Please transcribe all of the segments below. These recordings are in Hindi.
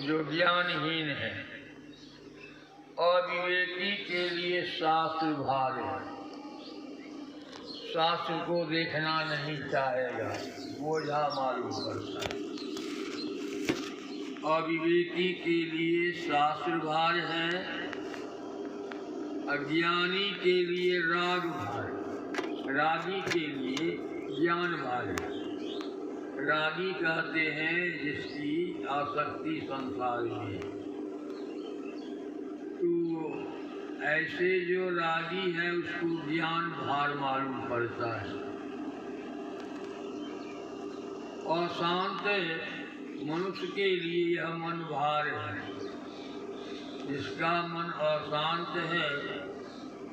जो ज्ञानहीन है। अविवेकी के लिए शास्त्र भार है, शास्त्र को देखना नहीं चाहेगा, बोझा मालूम करता है। अविवेकी के लिए शास्त्र भार है, अज्ञानी के लिए राग भार, रागी के लिए ज्ञान भार है। रागी कहते हैं जिसकी आसक्ति संसार में है। तो ऐसे जो रागी है उसको ज्ञान भार मालूम पड़ता है। अशांत मनुष्य के लिए यह मन भार है। जिसका मन अशांत है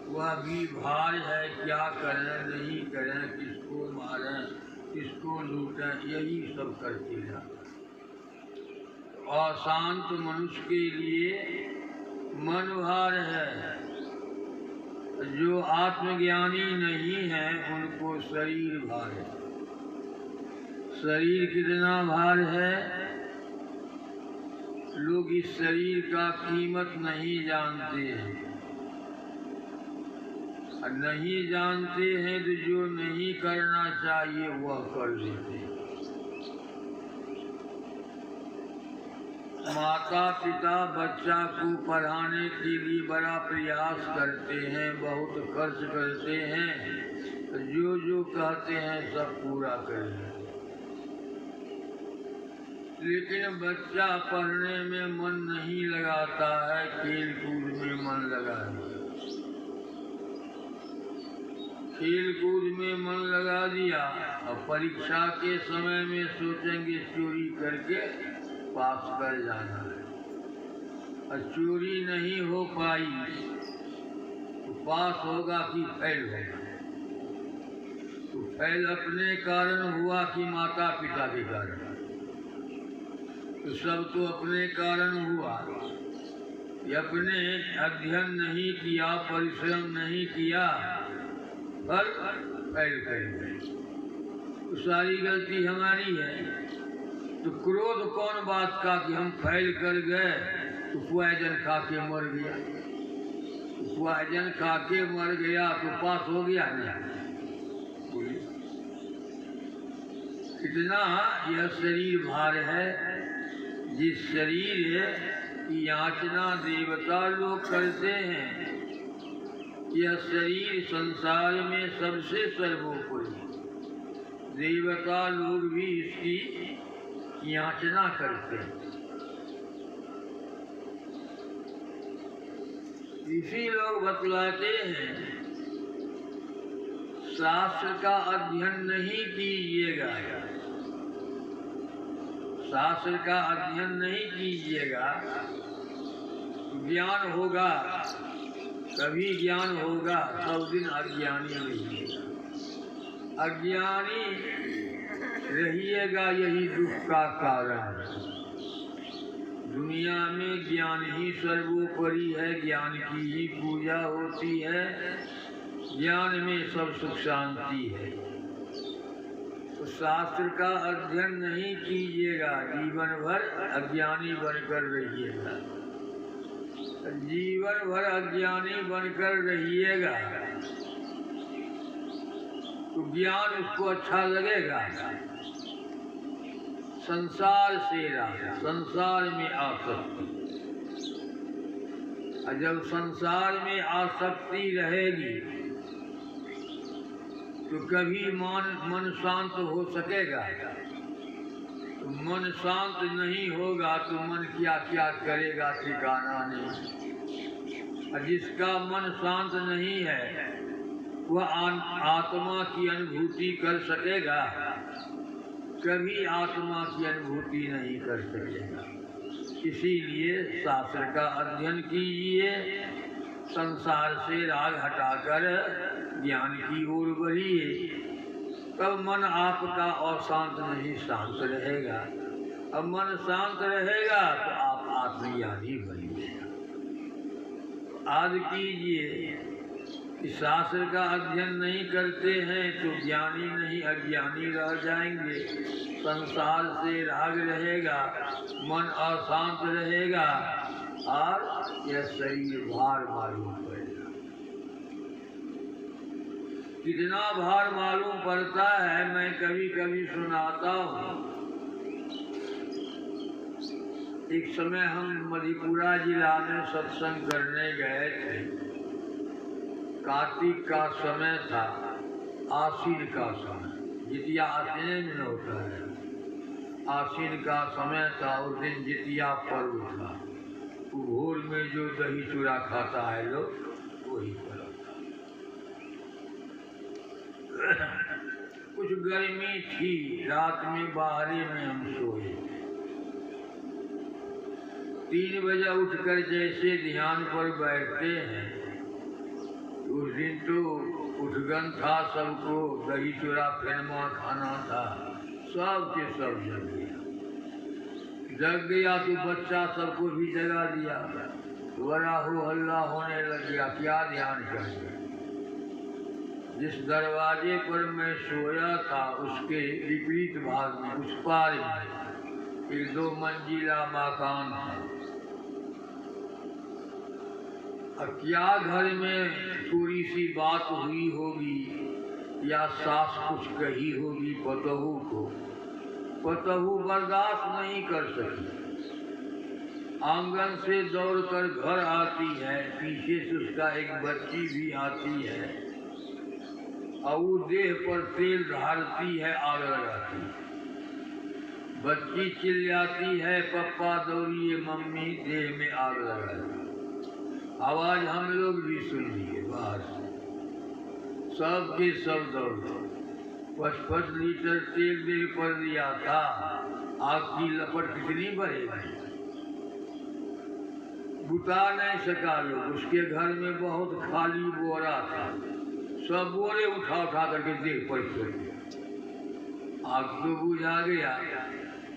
वह भी भार है, क्या करें नहीं करें, किसको मारें किसको लूटें, यही सब करते जाता है। अशांत मनुष्य के लिए मन भार है। जो आत्मज्ञानी नहीं है उनको शरीर भार है। शरीर कितना भार है, लोग इस शरीर का कीमत नहीं जानते हैं। और नहीं जानते हैं तो जो नहीं करना चाहिए वह कर देते हैं। माता पिता बच्चा को पढ़ाने के लिए बड़ा प्रयास करते हैं, बहुत खर्च करते हैं, तो जो कहते हैं सब पूरा करें। लेकिन बच्चा पढ़ने में मन नहीं लगाता है, खेल कूद में मन लगाता है। खेल कूद में मन लगा दिया और परीक्षा के समय में सोचेंगे चोरी करके पास कर जाना है, और चोरी नहीं हो पाई तो पास होगा कि फेल होगा। तो फेल अपने कारण हुआ कि माता पिता के कारण, तो सब तो अपने कारण हुआ। अपने अध्ययन नहीं किया, परिश्रम नहीं किया, पर फेल करेंगे तो सारी गलती हमारी है। तो क्रोध कौन बात का कि हम फेल कर गए, तो पॉइजन खा के मर गया। पॉइजन खा के मर गया तो पास हो गया नहीं। कितना यह शरीर भार है। जिस शरीर की याचना देवता लोग करते हैं, यह शरीर संसार में सबसे सर्वोपरि। देवता लोग भी इसकी याचना करते हैं। इसी लोग बतलाते हैं शास्त्र का अध्ययन नहीं कीजिएगा, शास्त्र का अध्ययन नहीं कीजिएगा, ज्ञान होगा, कभी ज्ञान होगा, सब दिन अज्ञानी रहिएगा। अज्ञानी रहिएगा यही दुख का कारण है। दुनिया में ज्ञान ही सर्वोपरि है, ज्ञान की ही पूजा होती है, ज्ञान में सब सुख शांति है। तो शास्त्र का अध्ययन नहीं कीजिएगा, जीवन भर अज्ञानी बनकर रहिएगा। जीवन भर अज्ञानी बनकर रहिएगा तो ज्ञान उसको अच्छा लगेगा। संसार से रहा, संसार में आसक्ति, और जब संसार में आसक्ति रहेगी तो कभी मन शांत हो सकेगा? तो मन शांत नहीं होगा तो मन क्या क्या करेगा ठिकाना नहीं। और जिसका मन शांत नहीं है वह आत्मा की अनुभूति कर सकेगा? कभी आत्मा की अनुभूति नहीं कर सकेगा। इसीलिए शास्त्र का अध्ययन कीजिए, संसार से राग हटाकर ज्ञान की ओर बढ़िए, तब मन आपका अशांत नहीं शांत रहेगा। अब मन शांत रहेगा तो आप आत्मज्ञानी बनिएगा। आज कीजिए कि शास्त्र का अध्ययन नहीं करते हैं तो ज्ञानी नहीं अज्ञानी रह जाएंगे, संसार से राग रहेगा, मन अशांत रहेगा और यह शरीर भार मालूम पड़ेगा। कितना भार मालूम पड़ता है मैं कभी कभी सुनाता हूँ। एक समय हम मधेपुरा जिला में सत्संग करने गए थे। कार्तिक का समय था, आश्विन का समय, जितिया आश्विन में होता है। आश्विन का समय था, उस दिन जितिया पर्व था। भोर में जो दही चूड़ा खाता है लोग वही पर्व था। कुछ गर्मी थी, रात में बाहरी में हम सोए। 3 बजे उठकर जैसे ध्यान पर बैठते हैं, उस दिन तो उठगन था, सबको दही चूड़ा फेरमा खाना था, सब के सब जग गया। जग गया तो बच्चा सबको भी जगा दिया, बड़ा हो हल्ला होने लग गया। क्या ध्यान कर गया? जिस दरवाजे पर मैं सोया था उसके विपरीत भाग में, उस पार में एक 2 मंजिला मकान था। अब क्या घर में थोड़ी सी बात हुई होगी या सास कुछ कही होगी पतहू को, पतहू बर्दाश्त नहीं कर सकी। आंगन से दौड़कर घर आती है, पीछे से उसका एक बच्ची भी आती है और वो देह पर तेल ढालती है, आग लगाती है। बच्ची चिल्लाती है, पप्पा दौड़िए, मम्मी देह में आग लगाती। आवाज हम लोग भी सुन लिए बाहर से, सब के सब दौड़े। 5-5 लीटर तेल देह पर दिया था, आग की लपट कितनी बढ़ेगी, बुता नहीं सका लोग। उसके घर में बहुत खाली बोरा था, सब बोरे उठा उठा करके देह पर छोड़ दिया। आग तो बुझा गया,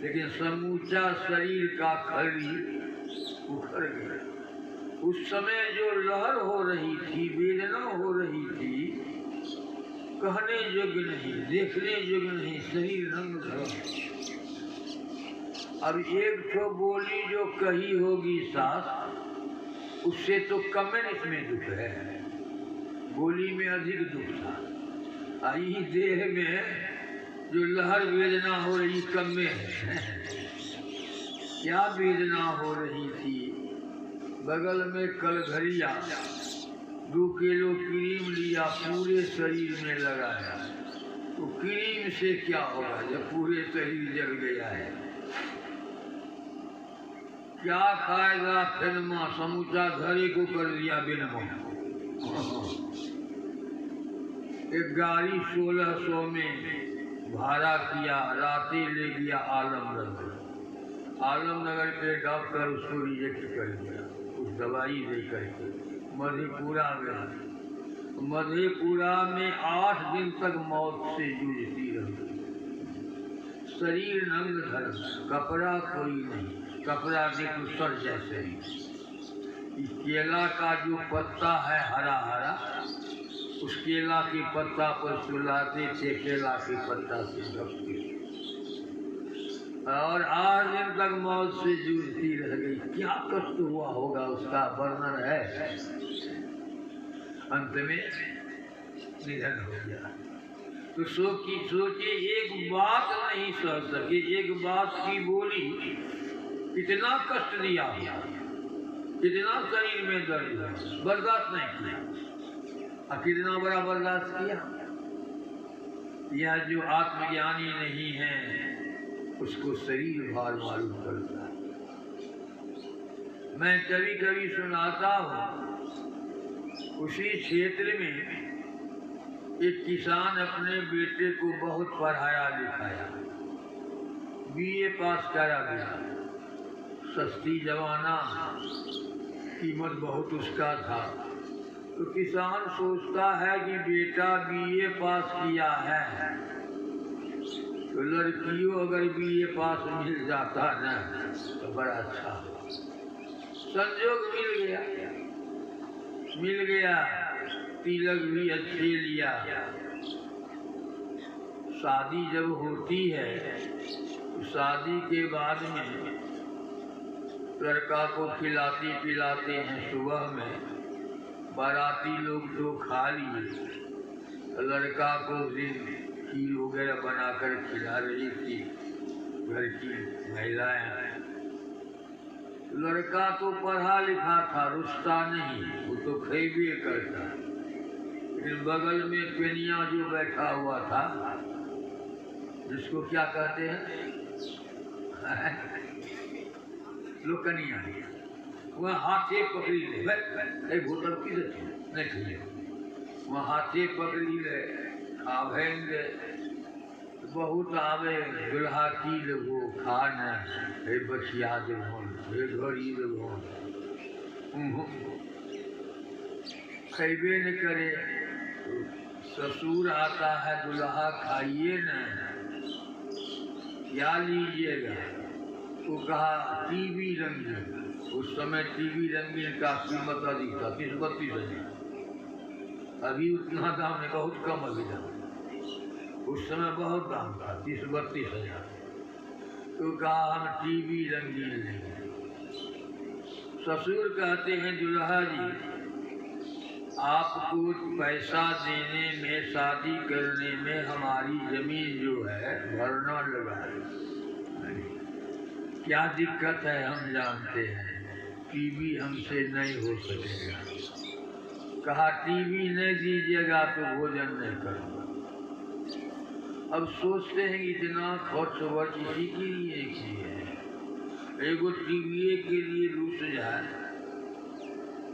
लेकिन समूचा शरीर का खरी उखड़ गया। उस समय जो लहर हो रही थी, वेदना हो रही थी, कहने योग्य नहीं, देखने योग्य नहीं, शरीर रंग धरा। अब एक तो बोली जो कही होगी सास, उससे तो कम इसमें दुख है, बोली में अधिक दुख था। आई देह में जो लहर वेदना हो रही कम में है। क्या वेदना हो रही थी? बगल में कलघरिया 2 किलो क्रीम लिया, पूरे शरीर में लगाया। तो क्रीम से क्या होगा जब पूरे शरीर जल गया है? क्या खाएगा? फिल्मा समूचा घरे को कर दिया बिनमा। एक गाड़ी 1600 में भाड़ा किया, रातें ले गया आलमनगर। आलमनगर के डॉक्टर उसको रिजेक्ट कर दिया, कुछ दवाई दे करके मधेपुरा गया। मधेपुरा में 8 दिन तक मौत से जूझती रही। शरीर नंग धर, कपड़ा कोई नहीं, कपड़ा देखो सर जैसे ही। केला का जो पत्ता है हरा हरा, उस केला के पत्ता पर सुलाते थे, केला के पत्ता से ढकते, और 8 दिन तक मौत से जूझती रह गई। क्या कष्ट हुआ होगा उसका वर्णन है। अंत में निधन हो गया। तो सोचिए एक बात नहीं सह सके, एक बात की बोली, कितना कष्ट दिया, कितना शरीर में दर्द, बर्दाश्त नहीं किया। कितना बड़ा बर्दाश्त किया। यह जो आत्मज्ञानी नहीं है उसको शरीर भार मालूम करता है। मैं कभी कभी सुनाता हूँ, उसी क्षेत्र में एक किसान अपने बेटे को बहुत पढ़ाया लिखाया, BA पास करा गया। सस्ती जमाना, कीमत बहुत उसका था। तो किसान सोचता है कि बेटा BA पास किया है, तो लड़कियों अगर BA पास मिल जाता ना तो बड़ा अच्छा। संजोग मिल गया। तिलक भी अच्छे लिया। शादी जब होती है तो शादी के बाद में लड़का को खिलाते पिलाते हैं। सुबह में बाराती लोग तो खा लिए, लड़का को खीर वगैरह बनाकर खिला रही थी घर की महिलाएं। लड़का तो पढ़ा लिखा था, रुस्ता नहीं, वो तो खैबे करता। लेकिन बगल में पेनिया जो बैठा हुआ था, जिसको क्या कहते हैं लोकनिया, वह हाथे पकड़ी ले, भूतल की नहीं खाइए, वह हाथे पकड़ी ले खावेंगे। बहुत आवे दुल्हा की वो खाना है बचिया देवों घड़ी देवों खैबे न करे। ससुर आता है, दुल्हा खाइए न, क्या लीजिएगा? वो कहा टीवी रंगीन। उस समय टीवी रंगीन का कीमत अधिक था, 30-32 हजार। अभी उतना दाम नहीं, बहुत कम अभी दाम। उस समय बहुत दाम था, 30-32 हजार। तो कहा हम टीवी रंगीन लेंगे। ससुर कहते हैं दुल्हा जी, आपको पैसा देने में, शादी करने में हमारी जमीन जो है भरना लगा है, क्या दिक्कत है हम जानते हैं, टीवी हमसे नहीं हो सकेगा। कहा टीवी नहीं दीजिएगा तो भोजन नहीं करूँगा। अब सोचते हैं इतना खर्च वर्च इसी के लिए की है। एगो टीवी के लिए रुस जाए,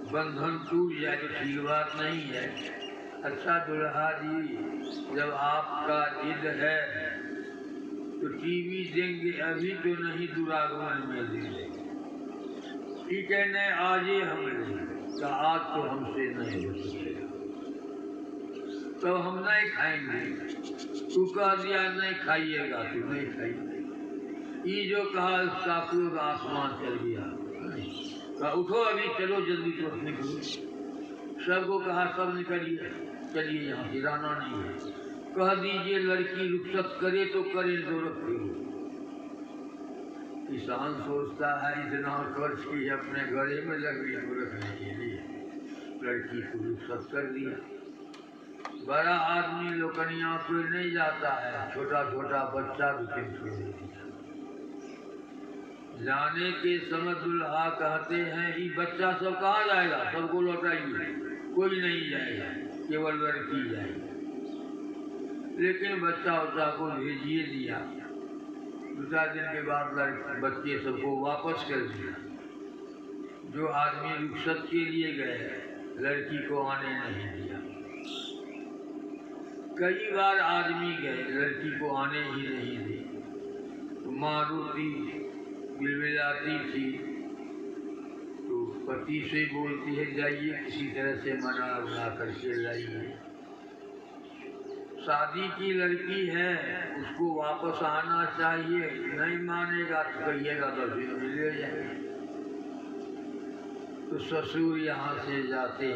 बंधन टूट जाए तो ठीक बात नहीं है। अच्छा दुल्हा जी, जब आपका जिद है तो टीवी देंगे, अभी तो नहीं, दुरागमन में देंगे। ठीक है, नहीं आजे हम लेंगे। आज तो हमसे नहीं हो सकेगा, तो हम नहीं खाएंगे। तू कह दिया नहीं खाइएगा तो नहीं खाइए। ये जो कहा उसका क्रोध आसमान चल गया। कहा उठो अभी, चलो जल्दी तो निकलो। सबको कहा सब निकलिए, चलिए यहाँ गिराना नहीं है। कह दीजिए लड़की रुखसत करे तो करे, तो रखे। किसान सोचता है इतना खर्च की अपने घरे में लकड़ी को रखने के लिए, लड़की को रुखसत कर दिया। बड़ा आदमी लोकनिया कोई नहीं जाता है, छोटा छोटा बच्चा भी छोड़ दिया। जाने के समय दुल्हा कहते हैं ये बच्चा सब कहाँ जाएगा, सबको लौटाइए। कोई नहीं जाएगा, केवल लड़की जाएगी। लेकिन बच्चा उच्चा को भेजिए दिया। 2-4 दिन के बाद बच्चे सबको वापस कर दिया। जो आदमी रुखसत के लिए गए, लड़की को आने नहीं दिया। कई बार आदमी गए, लड़की को आने ही नहीं दी। तो मारुति बिलबिलाती थी, तो पति से बोलती है जाइए किसी तरह से मना उना करके लाइए। शादी की लड़की है, उसको वापस आना चाहिए, नहीं मानेगा तो कहिएगा तो फिर मिले जाएंगे। तो ससुर यहाँ से जाते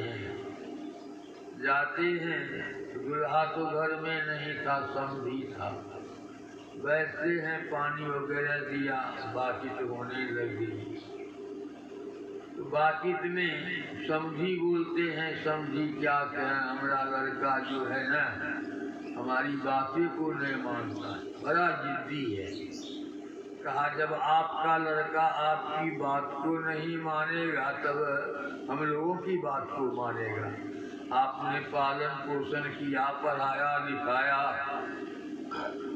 हैं दुल्हा तो घर में नहीं था, समधी था। बैठते हैं, पानी वगैरह दिया, बातचीत होने लगी। तो बातचीत में समधी बोलते हैं, समधी क्या कहें, हमारा लड़का जो है ना हमारी बातें को नहीं मानता, बड़ा जिद्दी है। कहा जब आपका लड़का आपकी बात को नहीं मानेगा तब हम लोगों की बात को मानेगा। आपने पालन पोषण किया, पढ़ाया लिखाया,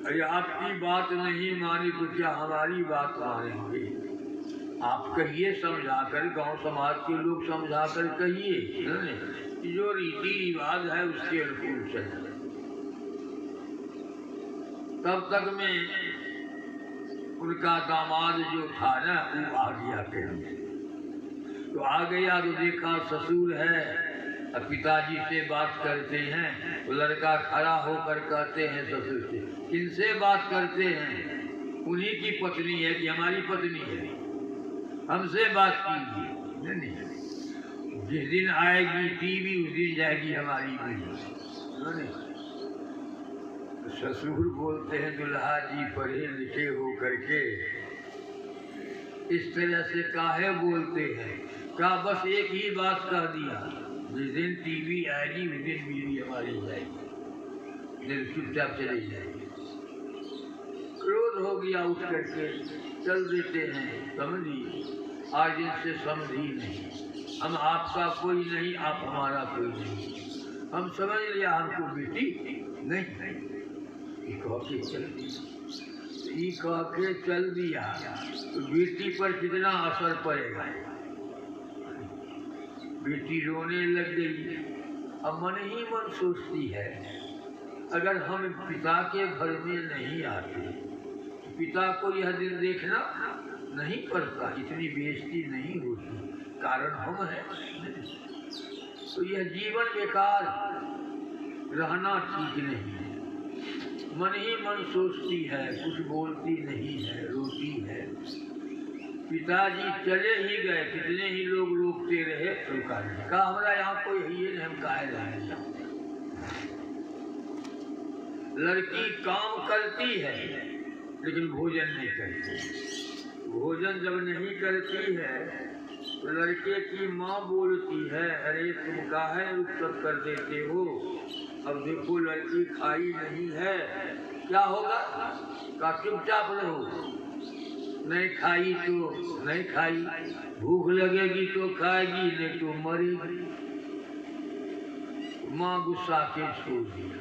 अरे आपकी बात नहीं मानी तो क्या हमारी बात मानेंगे? आप कहिए, समझाकर, गांव समाज के लोग समझाकर कहिए, जो रीति रिवाज है उसके अनुकूल चले। तब तक में उनका दामाद जो था ना वो आ गया कहीं। तो आ गया तो देखा ससुर है, पिताजी से बात करते हैं। तो लड़का खड़ा होकर कहते हैं ससुर से, किनसे बात करते हैं? उन्हीं की पत्नी है कि हमारी पत्नी है? हमसे बात कीजिए। नहीं, जिस दिन आएगी टीवी उस दिन जाएगी हमारी बीवी। ससुर बोलते हैं दुल्हा जी पढ़े लिखे हो करके इस तरह से काहे बोलते हैं? का बस एक ही बात कह दिया, जिस दिन टीवी आएगी उस दिन बीवी हमारी जाएगी, दिन चुपचाप चली जाएगी। क्रोध हो गया, उठ करके चल देते हैं। समझिए, आज इनसे समझी नहीं, हम आपका कोई नहीं, आप हमारा कोई नहीं। हम समझ लिया हमको बेटी नहीं, कह के चल दिया तो बेटी पर कितना असर पड़ेगा? बेटी रोने लग गई। अब मन ही मन सोचती है, अगर हम पिता के घर में नहीं आते, पिता को यह दिन देखना नहीं पड़ता, इतनी बेइज्जती नहीं होती, कारण हम हैं। तो यह जीवन बेकार रहना ठीक नहीं है। मन ही मन सोचती है, कुछ बोलती नहीं है, रोती है। पिताजी चले ही गए, कितने ही लोग रोकते रहे, रुका नहीं, कहा हमारा यहाँ कोई है नहीं, हम काहे रहे। लड़की काम करती है लेकिन भोजन नहीं करती। भोजन जब नहीं करती है तो लड़के की माँ बोलती है, अरे तुम काहे रुखसत कर देते हो? अब देखो लड़की खाई नहीं है, क्या होगा? का चुपचाप रहो, नहीं खाई तो नहीं खाई, भूख लगेगी तो खाएगी, नहीं तो मरेगी। माँ गुस्सा के छोड़ दिया।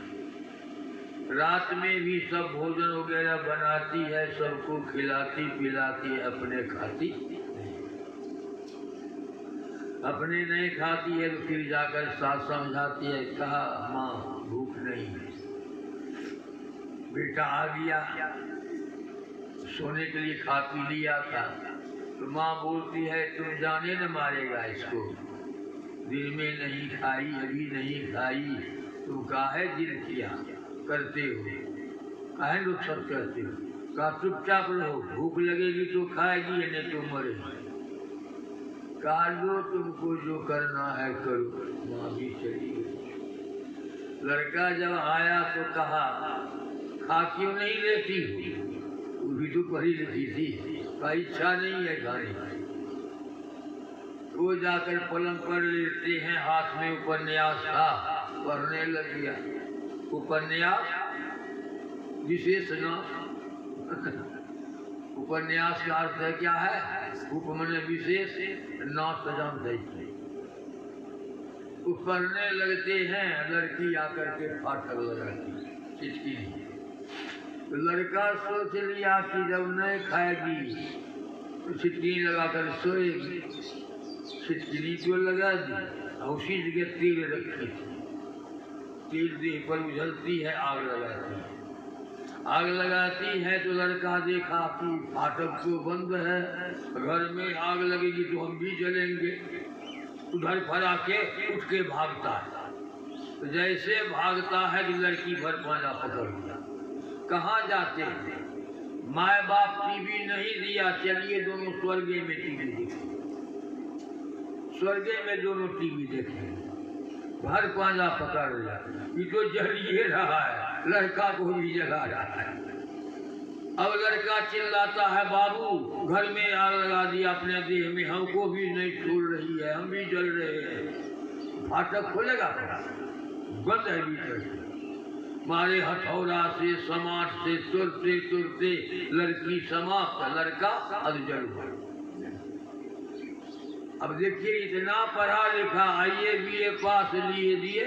रात में भी सब भोजन वगैरह बनाती है, सबको खिलाती पिलाती, अपने खाती अपने नहीं खाती है। तो फिर जाकर सास समझाती है, कहा माँ भूख नहीं है। बेटा आ गया, सोने के लिए खा पी लिया था, तो माँ बोलती है तुम जाने न मारेगा इसको, दिन में नहीं खाई, अभी नहीं खाई, तुम काहे जिद किया करते हो, काहे रुखसत करते हो? कहा चुपचाप रहो, भूख लगेगी तो खाएगी, नहीं तो मरेगी। कहा जो तुमको जो करना है करो। माँ भी चली गई। लड़का जब आया तो कहा खा क्यों नहीं लेती हो? वो भी तो पढ़ी लिखी थी, का इच्छा नहीं है खाने की। वो जाकर पलंग पर लेटते हैं, हाथ में उपन्यास था, पढ़ने लग गया। उपन्यास विशेष नाम उपन्यास का अर्थ है क्या है? उपमने विशेष, नाश जानते थे। पढ़ने लगते हैं, लड़की आकर के फाटक लगाती, चिटकी नहीं। तो लड़का सोच लिया कि जब नहीं खाएगी तो छिटकी लगाकर सोएगी। छिटकी तो लगा दी, उसी जगह तेल रखी थी। तेल देह पर उछलती है, आग लगाती है। आग लगाती है तो लड़का देखा कि फाटक तो बंद है, घर में आग लगेगी तो हम भी जलेंगे। उधर फरा के उठ के भागता है। तो जैसे भागता है कि लड़की भर पाजा पकड़ लिया। कहाँ जाते हैं? माए बाप टीवी नहीं दिया, चलिए दोनों स्वर्गे में टीवी देखें। स्वर्गे में दोनों टीवी देखें। भर पाजा पकड़ लिया, ये तो जल ही रहा है, लड़का को भी जला रहा है। अब लड़का चिल्लाता है, बाबू घर में आग लगा दिया अपने देह में, हमको भी नहीं छोड़ रही है, हम भी जल रहे हैं। फाटक खोलेगा, बंद है भीतर से। मारे हथौड़ा से समाट से तुरते तुरते लड़की समाप्त, लड़का अधजल हुआ। अब देखिए, इतना पढ़ा लिखा, आइए बीए पास लिए दिए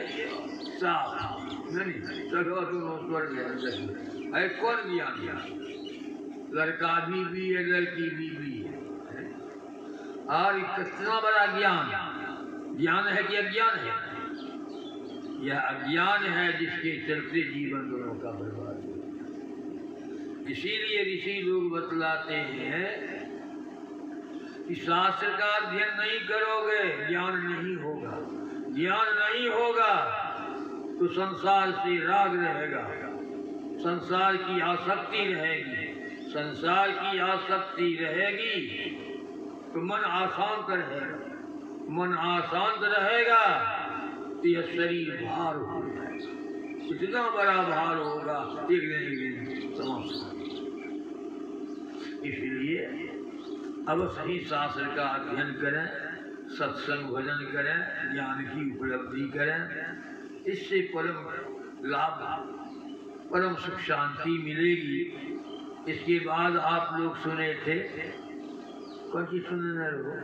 साफ नहीं, चलो दोनों स्वर्ग है। कौन ज्ञान दिया? लड़का भी बीए, लड़की भी बीए। और कितना बड़ा ज्ञान! ज्ञान है कि अज्ञान है? यह अज्ञान है जिसके चलते जीवन दोनों का बर्बाद हो। इसीलिए ऋषि लोग बतलाते हैं कि शास्त्र का अध्ययन नहीं करोगे, ज्ञान नहीं होगा। ज्ञान नहीं होगा तो संसार से राग रहेगा, संसार की आसक्ति रहेगी। संसार की आसक्ति रहेगी तो मन अशांत रहेगा। मन अशांत रहेगा तो यह शरीर भार हो जाएगा, इतना बड़ा भार होगा एक दिन समाप्त। इसलिए अब सही शास्त्र का अध्ययन करें, सत्संग भजन करें, ज्ञान की उपलब्धि करें, इससे परम लाभ, परम सुख शांति मिलेगी। इसके बाद आप लोग सुने थे, कौन सी सुनने रहो?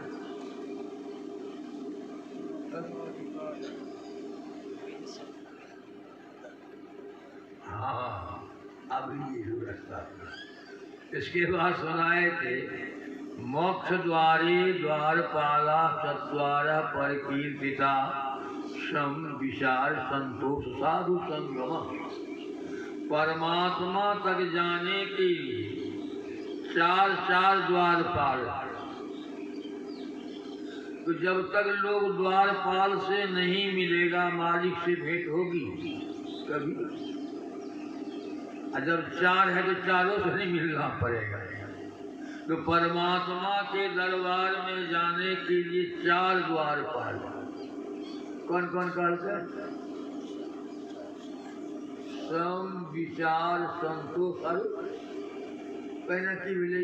हाँ, अभी ये रास्ता। इसके बाद सुनाए थे, मोक्ष द्वारे द्वारपाला चत्वारः परिकीर्तिता सम विचार संतोष साधु संगम। परमात्मा तक जाने के लिए चार चार द्वारपाल। तो जब तक लोग द्वारपाल से नहीं मिलेगा, मालिक से भेंट होगी कभी? और जब चार है तो चारों से नहीं मिलना पड़ेगा। तो परमात्मा के दरबार में जाने के लिए चार द्वारपाल। कौन कौन कहते हैं? सम विचार संतोष और कहना की मिले,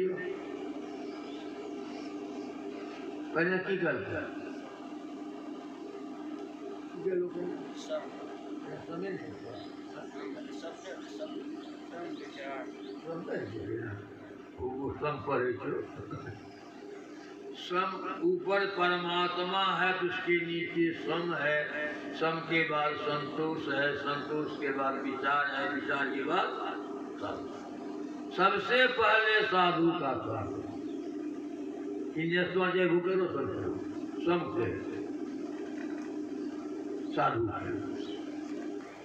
कहना की करते हैं सम ऊपर परमात्मा है तो उसके नीचे सम है, सम के बाद संतोष है, संतोष के बाद विचार है, विचार के बाद साधु। सबसे पहले साधु का साधु भूखे सम से साधु।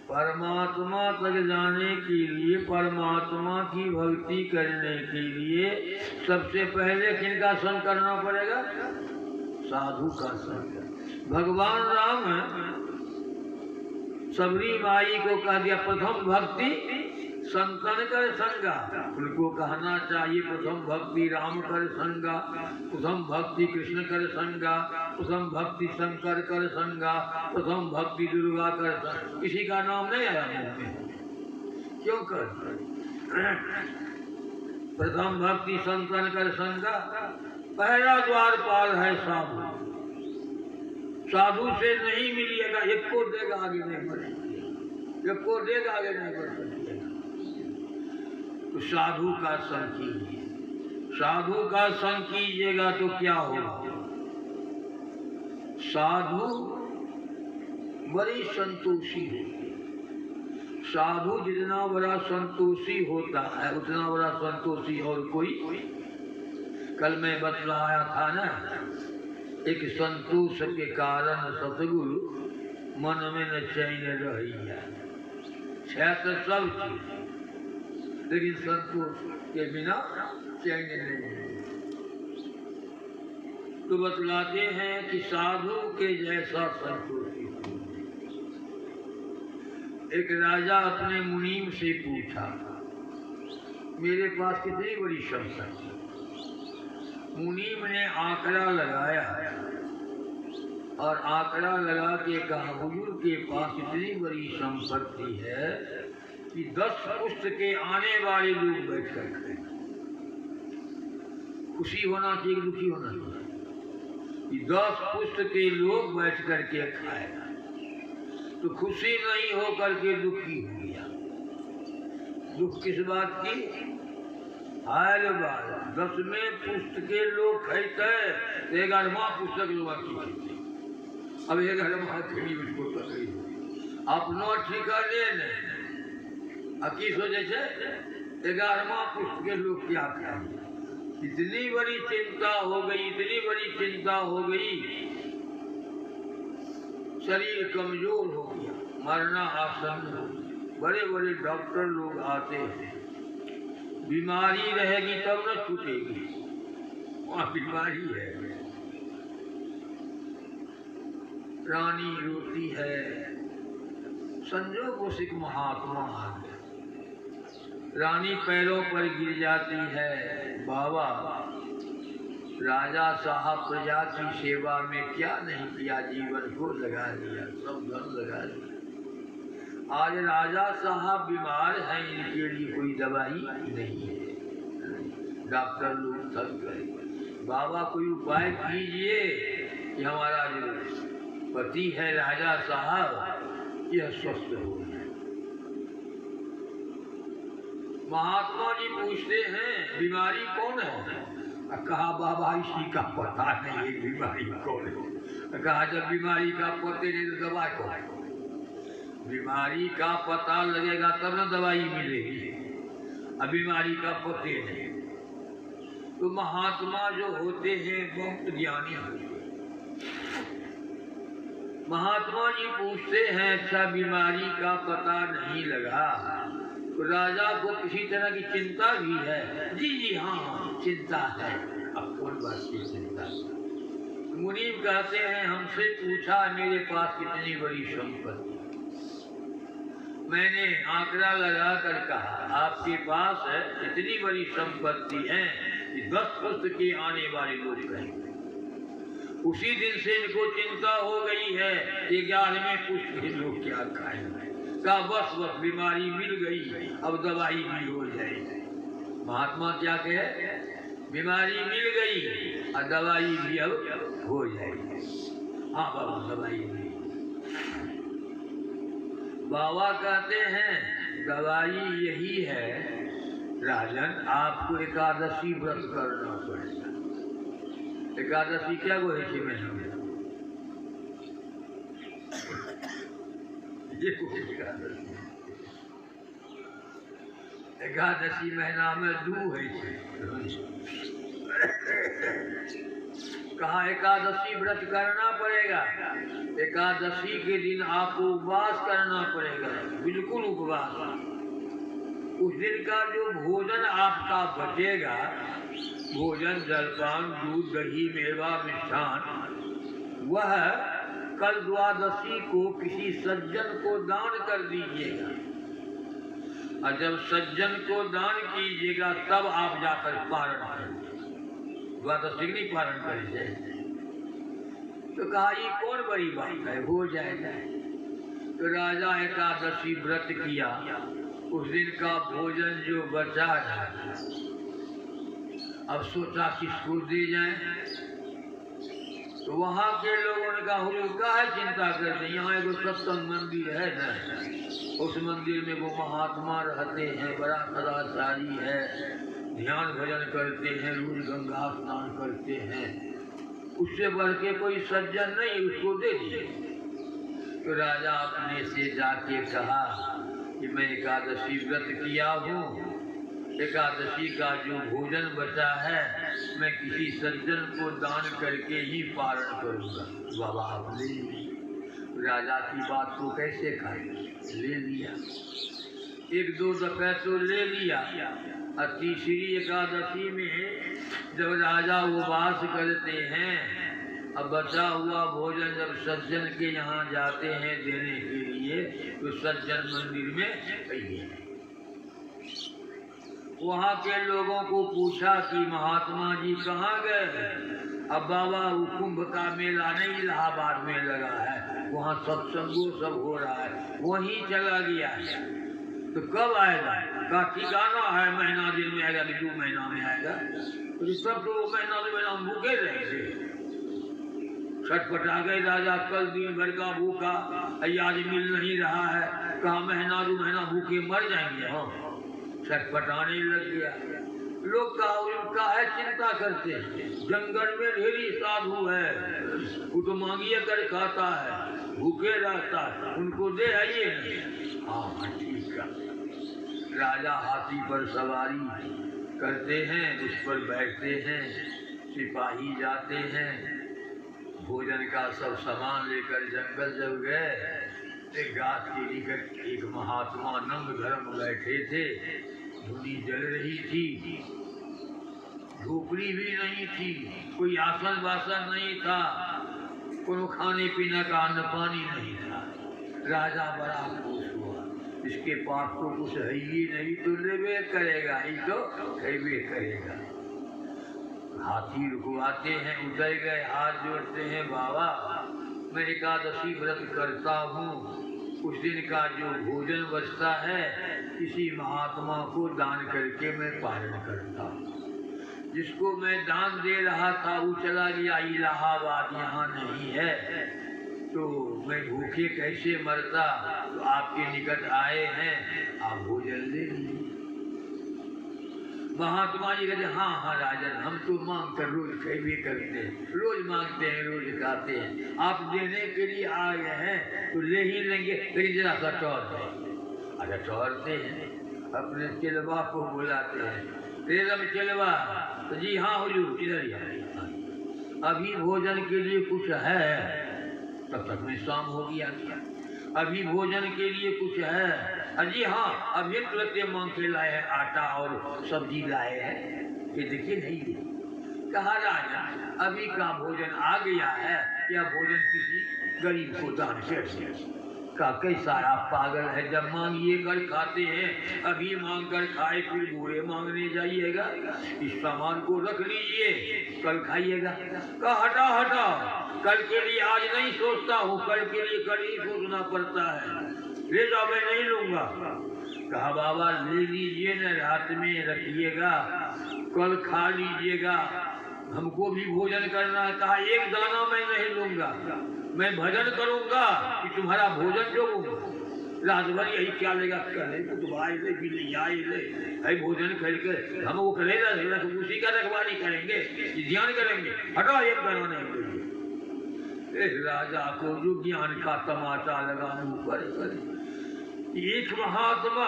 परमात्मा तक जाने के लिए, परमात्मा की भक्ति करने के लिए सबसे पहले किनका संग करना पड़ेगा? साधु का संग। भगवान राम सबरी माई को कह दिया प्रथम भक्ति संतन कर संगा। उनको कहना चाहिए प्रथम भक्ति राम कर संगा, प्रथम भक्ति कृष्ण कर संगा, प्रथम भक्ति शंकर कर संगा, प्रथम भक्ति दुर्गा कर संगा। किसी का नाम नहीं आया मुंह में, क्यों कर? प्रथम भक्ति संतन कर संगा। पहला द्वारपाल है साधु। साधु से नहीं मिलिएगा, एक को देगा आगे नहीं बढ़ेगा, एक को देगा आगे नहीं बढ़ सकते। तो साधु का संग कीजिए। साधु का संग कीजिएगा तो क्या होगा? साधु बड़ी संतोषी होती। साधु जितना बड़ा संतोषी होता है उतना बड़ा संतोषी और कोई। कल मैं बतलाया था ना, एक संतोष के कारण सतगुरु मन में न चैन रही है तो सब चीज, लेकिन संतोष के बिना चैन नहीं। तो बतलाते हैं कि साधु के जैसा संतोषी। एक राजा अपने मुनीम से पूछा, मेरे पास कितनी बड़ी संपत्ति। मुनीम ने आंकड़ा लगाया और आंकड़ा लगा के कहा, हुजूर के पास इतनी बड़ी संपत्ति है कि 10 पुष्ट के आने वाले लोग बैठ कर खाए। खुशी होना चाहिए, दुखी होना चाहिए कि 10 पुष्ट के लोग बैठ करके खाएगा। तो खुशी नहीं हो करके दुखी हो गया। दुख किस बात की? हाल बात 10वें पुष्ट के लोग खाते, 11वां पुस्तक लोग खाते। अब 11वां उसको तकलीफ अपनो ठिकाने नहीं। की सोचे 11वां पुष्ट के लोग क्या खाएंगे। इतनी बड़ी चिंता हो गई, इतनी बड़ी चिंता हो गई, शरीर कमजोर हो गया, मरना आसन हो। बड़े बड़े डॉक्टर लोग आते हैं, बीमारी रहेगी तब न छूटेगी, वहाँ बीमारी है। रानी रोती है, संजो कौशिक महात्मा आ गए। रानी पैरों पर गिर जाती है, बाबा राजा साहब प्रजा की सेवा में क्या नहीं किया, जीवन को लगा दिया, सब धन लगा दिया। आज राजा साहब बीमार हैं, इनके लिए कोई दवाई नहीं है। डॉक्टर लोग थक गए, बाबा कोई उपाय कीजिए कि हमारा जो पति है राजा साहब यह स्वस्थ हो जाए। महात्मा जी पूछते हैं बीमारी कौन है? कहा बाबा इसी का पता नहीं है बीमारी कौन है। कहा जब बीमारी का पते नहीं तो दवा कौन है? बीमारी का पता लगेगा तब ना दवाई मिलेगी, अब बीमारी का पते नहीं। तो महात्मा जो होते हैं बहुत ज्ञानी होते हैं। महात्मा जी पूछते हैं अच्छा बीमारी का पता नहीं लगा तो राजा को किसी तरह की चिंता भी है? जी जी हाँ चिंता है। अब कौन बात की चिंता? मुनीब कहते हैं हमसे पूछा मेरे पास कितनी बड़ी संपत्ति। मैंने आंकड़ा लगा कर कहा आपके पास है इतनी बड़ी संपत्ति है कि 10 पुस्त के आने वाले लोग कहेंगे। उसी दिन से इनको चिंता हो गई है 11वें पुस्त के लोग क्या खाएंगे। का बस बस बीमारी मिल गई अब दवाई भी हो जाएगी। महात्मा क्या कहे? बीमारी मिल गई और दवाई भी अब हो जाएगी। हाँ बाबा दवाई नहीं। बाबा कहते हैं दवाई यही है राजन, आपको एकादशी व्रत करना पड़ेगा। एकादशी क्या वो है कि महीना में एकादशी महीना में 2 है। कहा एकादशी व्रत करना पड़ेगा। एकादशी के दिन आपको उपवास करना पड़ेगा, बिल्कुल उपवास। उस दिन का जो भोजन आपका बचेगा, भोजन जलपान दूध दही मेवा मिष्ठान, वह कल द्वादशी को किसी सज्जन को दान कर दीजिएगा। और जब सज्जन को दान कीजिएगा तब आप जाकर पारण करेंगे, द्वादशी नहीं पारण करेंगे। तो कहा ये कौन बड़ी बात है, हो जाएगा। तो राजा एकादशी व्रत किया, उस दिन का भोजन जो बचा है अब सोचा किसको दे जाए। तो वहाँ के लोगों ने कहा हुजूर काहे चिंता करते, यहाँ एक सत्संग मंदिर है ना, उस मंदिर में वो महात्मा रहते हैं, बड़ा सदाचारी है, ध्यान भजन करते हैं, रोज गंगा स्नान करते हैं, उससे बढ़ के कोई सज्जन नहीं, उसको दे दिए। तो राजा अपने से जाके कहा कि मैं एकादशी व्रत किया हूँ, एकादशी का जो भोजन बचा है मैं किसी सज्जन को दान करके ही पारण करूँगा। बाबा आप ले लीजिए। राजा की बात को कैसे खाए, ले लिया। 1-2 दफे तो ले लिया। और तीसरी एकादशी में जब राजा उपवास करते हैं, अब बचा हुआ भोजन जब सज्जन के यहाँ जाते हैं देने के लिए, तो सज्जन मंदिर में कहिए। वहाँ के लोगों को पूछा कि महात्मा जी कहाँ गए? अब बाबा वो कुंभ का मेला नहीं इलाहाबाद में लगा है, वहाँ सत्संगो सब हो रहा है, वहीं चला गया। तो कब आएगा? का ठिकाना है, महीना दिन में आएगा कि 2 महीना में आएगा। तो सब तो महीना 2 महीना भूखे रहेंगे। छटपटा गए राजा, कल दिन भर का भूखा, आज मिल नहीं रहा है, कहा महीना 2 महीना भूखे मर जाएंगे। हाँ छटपटाने लग गया। लोग का है चिंता करते, जंगल में ढेरी साधु है, वो तो मांगिए कर खाता है, भूखे रहता है, उनको दे आइए। हाँ ठीक है। राजा हाथी पर सवारी करते हैं, उस पर बैठते हैं, सिपाही जाते हैं, भोजन का सब सामान लेकर जंगल जब गए, एक गाछ के निकट एक महात्मा नंग धर्म बैठे थे। धूनी जल रही थी, झोपड़ी भी नहीं थी, कोई आसन वासन नहीं था, कोई खाने पीने का अन्न पानी नहीं था। राजा बड़ा खुश हुआ, इसके पास तो कुछ है ही नहीं, तो लेवे करेगा, ही तो लेवे करेगा। हाथी रुकवाते हैं, उतर गए, हाथ जोड़ते हैं, बाबा मैं एकादशी व्रत करता हूँ, उस दिन का जो भोजन बचता है किसी महात्मा को दान करके मैं पालन करता हूँ। जिसको मैं दान दे रहा था वो चला गया इलाहाबाद, यहाँ नहीं है, तो मैं भूखे कैसे मरता, तो आपके निकट आए हैं, आप भोजन ले लीजिए। महात्मा जी कहते हाँ हाँ राजन, हम तो मांग कर रोज खैबे करते हैं, रोज मांगते हैं, रोज खाते हैं, आप देने के लिए आए हैं तो ले ही लेंगे, लेकिन जरा सा टौर है। अच्छा टौरते हैं, अपने चिलवा को बुलाते हैं, तेरम चिलवा, तो जी हाँ हुजूर इधर ही है, अभी भोजन के लिए कुछ है, तब तक में शाम हो गया, अभी भोजन के लिए कुछ है, अजी हाँ अभी तुरंत मांग के लाए हैं, आटा और सब्जी लाए हैं, ये देखिए नहीं, कहा राजा अभी का भोजन आ गया है, या भोजन किसी गरीब को दान कर दिया। का कैसा आप पागल है, जब मांगिए कर खाते हैं, अभी मांग कर खाए फिर बुरे मांगने जाइएगा, इस सामान को रख लीजिए कल खाइएगा। का हटा हटा, कल के लिए आज नहीं सोचता हूँ, कल के लिए कल ही सोचना पड़ता है, ले जाओ मैं नहीं लूंगा। कहा बाबा ले लीजिए न, रात में रखिएगा, कल खा लीजिएगा, हमको भी भोजन करना है। कहा एक दाना मैं नहीं लूंगा, मैं भजन करूंगा कि तुम्हारा भोजन जो रात भर यही क्या लेगा, करे तो आए ले भी नहीं आए ले, भाई भोजन करके हम वो करेगा उसी का रखवाली करेंगे, ध्यान करेंगे, हटाओ एक दाना नहीं लेंगे। राजा को जो ज्ञान का तमाचा लगा मुंह पर, एक महात्मा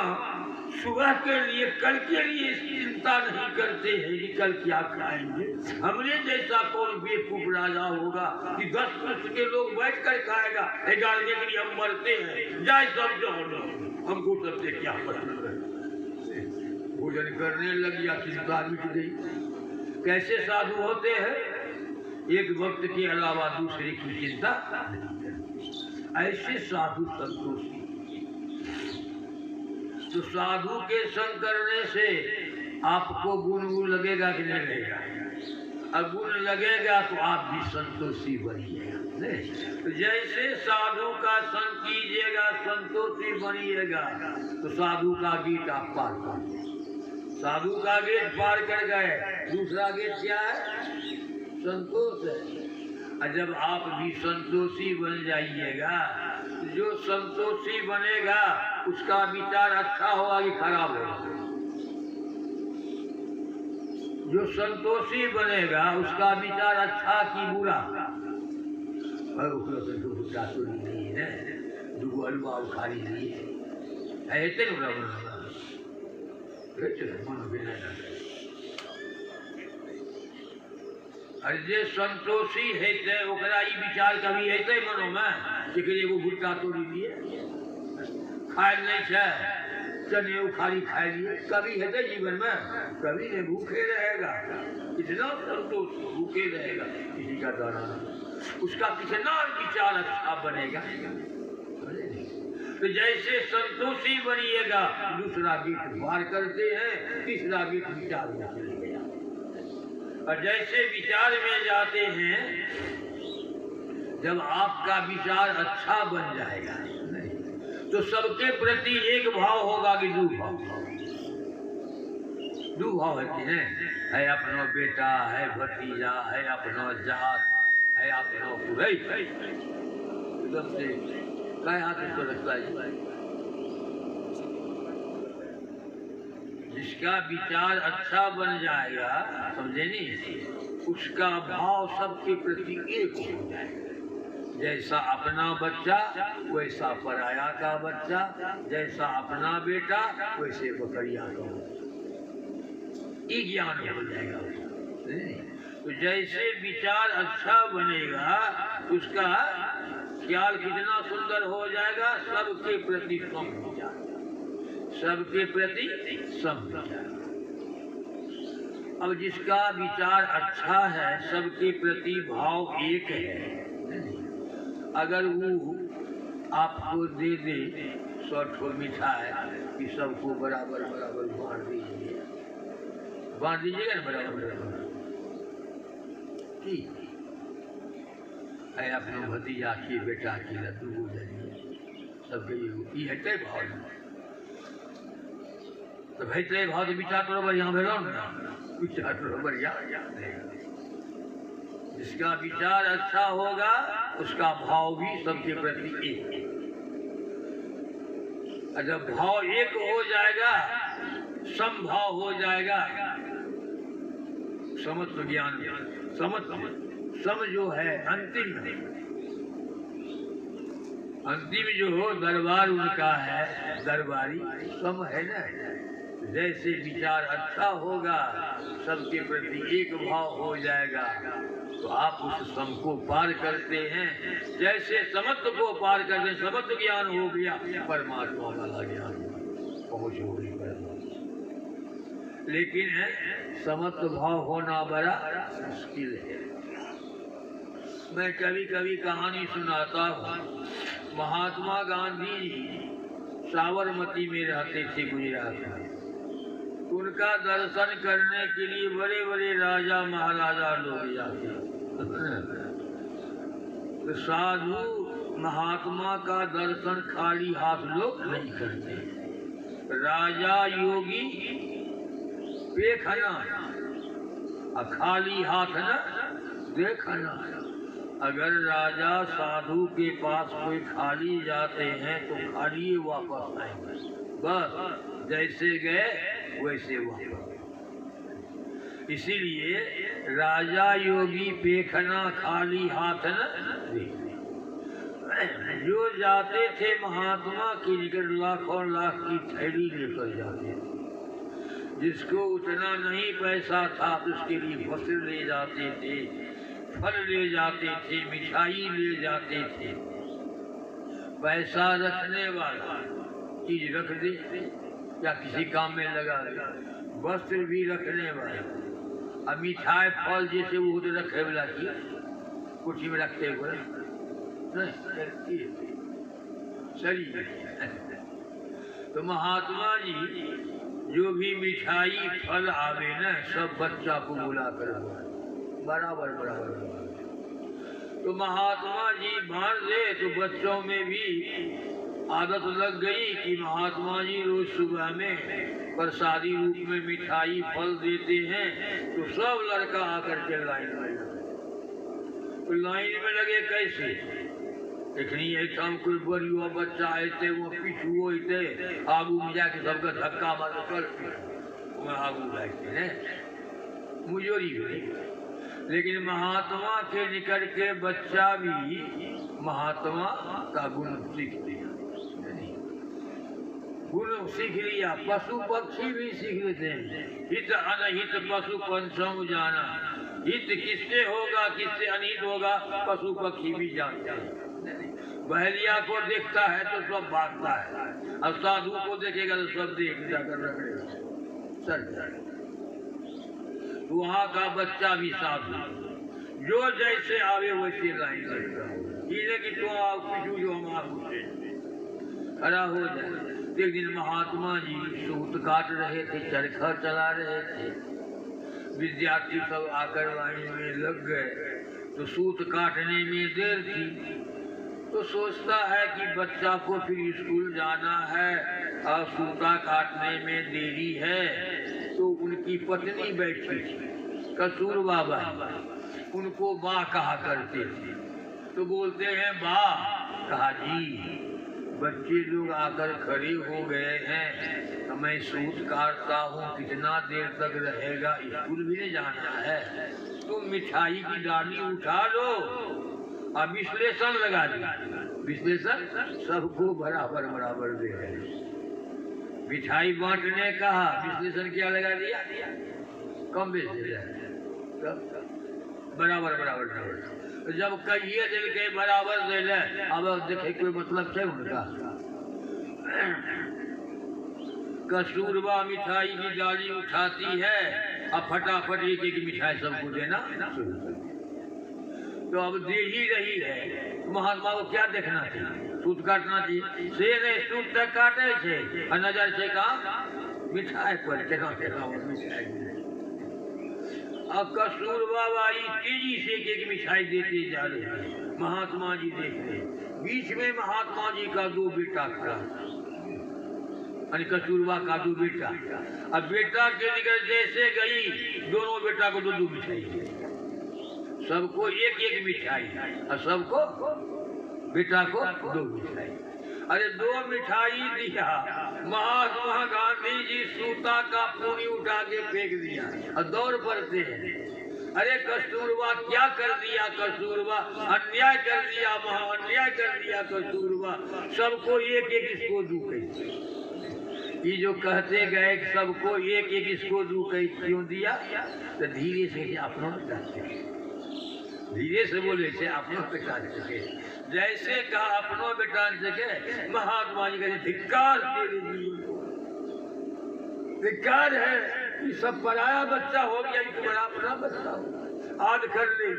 सुबह के लिए कल के लिए चिंता नहीं करते हैं कि कल क्या खाएंगे। हमने जैसा कौन बेवकूफ राजा होगा कि 10 वर्ष के लोग बैठ कर खाएगा, 11 के लिए हम मरते हैं, जाए सब जाओ, हमको सबसे क्या मतलब है। भोजन करने लग गया, चिंता मिट गई। कैसे साधु होते हैं, एक वक्त के अलावा दूसरे की चिंता ऐसे साधु संतोषी। तो साधु के संग करने से आपको गुण लगेगा कि नहीं लगेगा, अब गुण लगेगा तो आप भी संतोषी बनिएगा। तो जैसे साधु का संग कीजिएगा संतोषी बनिएगा, तो साधु का गेट आप पार कर गए, साधु का गेट पार कर गए, दूसरा गेट क्या है, संतोष है। और जब आप भी संतोषी बन जाइएगा, जो संतोषी बनेगा उसका विचार अच्छा होगा कि खराब होगा, जो संतोषी बनेगा उसका विचार अच्छा कि बुरा। नहीं है दुगो अलवा उखाड़ी नहीं है, ऐसे अरे जे संतोषी है ओकरा ई विचार कभी ऐसे मनो में कि एगो भुट्टा तोड़ी लिए खाए नहीं है, चने उखाड़ी खाए लिए, कभी है जीवन में, कभी नहीं, भूखे रहेगा, इतना संतोष भूखे रहेगा, किसी का दाना उसका कितना विचार अच्छा बनेगा। तो जैसे संतोषी बनिएगा, दूसरा गीत पार करते हैं, तीसरा गीत विचार में चले गया। और जैसे विचार में जाते हैं, जब आपका विचार अच्छा बन जाएगा तो सबके प्रति एक भाव होगा कि दो भाव, दो भाव है अपना बेटा, है भतीजा, है अपना जात, है अपना पुरई, एकदम से क्या हाथ तो रखता है। जिसका विचार अच्छा बन जाएगा, समझे नहीं, उसका भाव सबके प्रति एक हो जाएगा। जैसा अपना बच्चा वैसा पराया का बच्चा, जैसा अपना बेटा वैसे बकरिया का, ये ज्ञान हो जाएगा। तो जैसे विचार अच्छा बनेगा उसका ख्याल कितना सुंदर हो जाएगा, सबके प्रति सम हो जाएगा, सबके प्रति सम हो जाएगा। अब जिसका विचार अच्छा है, सबके प्रति भाव एक है, अगर वो आपको दे दे 100 ठो मिठाई कि सबको बराबर बराबर बांट दीजिए, बांट दीजिएगा ना बराबर बराबर, की है अपनो भतीजा की बेटा की लड्डू गुजरिए सबके ये हटे भाव तो भैते भाव तो विचार तो बढ़िया भेलो ना विचार तो बढ़िया जिसका विचार अच्छा होगा उसका भाव भी सबके प्रति एक। जब भाव एक हो जाएगा समभाव हो जाएगा समत्व ज्ञान सम जो है अंतिम जो हो दरबार उनका है दरबारी सम है ना। जैसे विचार अच्छा होगा सबके प्रति एक भाव हो जाएगा तो आप उस सम को पार करते हैं। जैसे समत्व को पार करते हैं समत्व ज्ञान हो गया परमात्मा वाला ज्ञान पहुँच हो गई परमात्मा। लेकिन है समत्व भाव होना बड़ा मुश्किल है। मैं कभी कभी कहानी सुनाता हूँ। महात्मा गांधी साबरमती में रहते थे गुजरात में। उनका दर्शन करने के लिए बड़े बड़े राजा महाराजा लोग जाते। तो साधु महात्मा का दर्शन खाली हाथ लोग नहीं करते। राजा योगी देखना और खाली हाथ न देखना। अगर राजा साधु के पास कोई खाली जाते हैं तो खाली वापस आएंगे। बस जैसे गए वैसे वापस। इसीलिए राजा योगी पेखना खाली हाथ न देखते। जो जाते थे महात्मा की निकट लाखों लाख की थैली लेकर जाते थे। जिसको उतना नहीं पैसा था तो उसके लिए वस्त्र ले जाते थे, फल ले जाते थे, मिठाई ले जाते थे। पैसा रखने वाला चीज रख दे या किसी काम में लगा दे। वस्त्र भी रखने वाला अब मिठाई फल जैसे वो तो रखे वाला की कुर्सी में रखते हुए चलिए। तो महात्मा जी जो भी मिठाई फल आवे न सब बच्चा को बुला कर बराबर बराबर। तो महात्मा जी बांध दे तो बच्चों में भी आदत लग गई कि महात्मा जी रोज सुबह में प्रसादी रूप में मिठाई फल देते हैं। तो सब लड़का आकर के लाइन में लगे। तो लाइन में लगे कैसे? इतनी एक कोई बड़ी हुआ बच्चा आते वो पीछू होते आगू में जाके सबका धक्का मार कर आगू बैठते हैं मुजोरी हुई। लेकिन महात्मा के निकट के बच्चा भी महात्मा का गुण सीख लिया। गुण सीख लिया। पशु पक्षी भी सीख लेते हैं। हित अनहित पशु पंचम जाना। हित किससे होगा किससे अनिहित होगा पशु पक्षी भी जानते हैं। बहलिया को देखता है तो सब भागता है और साधु को देखेगा तो सब देख जाकर रखेगा। वहाँ का बच्चा भी साधु जो जैसे आवे वैसे लाइन करता है कि तुम आओ पीछू जो हम आगू से खड़ा हो जाए। एक दिन महात्मा जी सूत काट रहे थे, चरखा चला रहे थे। विद्यार्थी सब आकर लाइन में लग गए तो सूत काटने में देर थी। तो सोचता है कि बच्चा को फिर स्कूल जाना है और सूता काटने में देरी है। तो उनकी पत्नी बैठी थी कसूर बाबा, उनको बा कहा करते थे। तो बोलते हैं बा। कहा जी बच्चे लोग आकर खड़े हो गए हैं तो मैं सूत काटता हूँ, कितना देर तक रहेगा, स्कूल भी नहीं जाना है। तुम मिठाई की डाली उठा लो और विश्लेषण लगा दिया। विश्लेषण सबको बराबर बराबर दे है। मिठाई बांटने कहा, विश्लेषण क्या लगा दिया, कम बेच दे बराबर बराबर बराबर। जब कहिए दिल के बराबर दे ले, अब देखे कोई मतलब है उनका। कस्तूरबा मिठाई की डाली उठाती है और फटाफट एक एक मिठाई सबको देना शुरू कर। तो अब दे ही रही है, महात्मा को क्या देखना चाहिए, सूत काटना चाहिए। से नहीं सूत तक काटे थे और नजर से काम मिठाई पर मिठाई। और कस्तूरबा बाई तेजी से एक मिठाई देते जा रहे हैं। महात्मा जी देख रहे, बीच में महात्मा जी का दो बेटा खड़ा, यानी कस्तूरबा का दो बेटा। अब बेटा के निकल जैसे गई, दोनों बेटा को दो दो मिठाई, सबको एक एक मिठाई, और सबको बेटा को दो मिठाई। अरे दो मिठाई दिया, महात्मा गांधी जी सूता का पूरी उठा के फेंक दिया और दौड़ पड़ते हैं। अरे कस्तूरबा क्या कर दिया, कस्तूरबा अन्याय कर दिया, महा अन्याय कर दिया कस्तूरबा, सबको एक एक इसको दू कही। ये जो कहते गए सबको एक एक इसको दू कही क्यों दिया, तो धीरे से अपनों धीरे से बोले से अपनों बेटा सके, जैसे कहा अपनों बेटा सके। महात्मा जी कहते धिक्कार तेरे जीवन को, धिक्कार है कि सब पराया बच्चा हो गया, एक बड़ा अपना बच्चा हो। आज कर ले,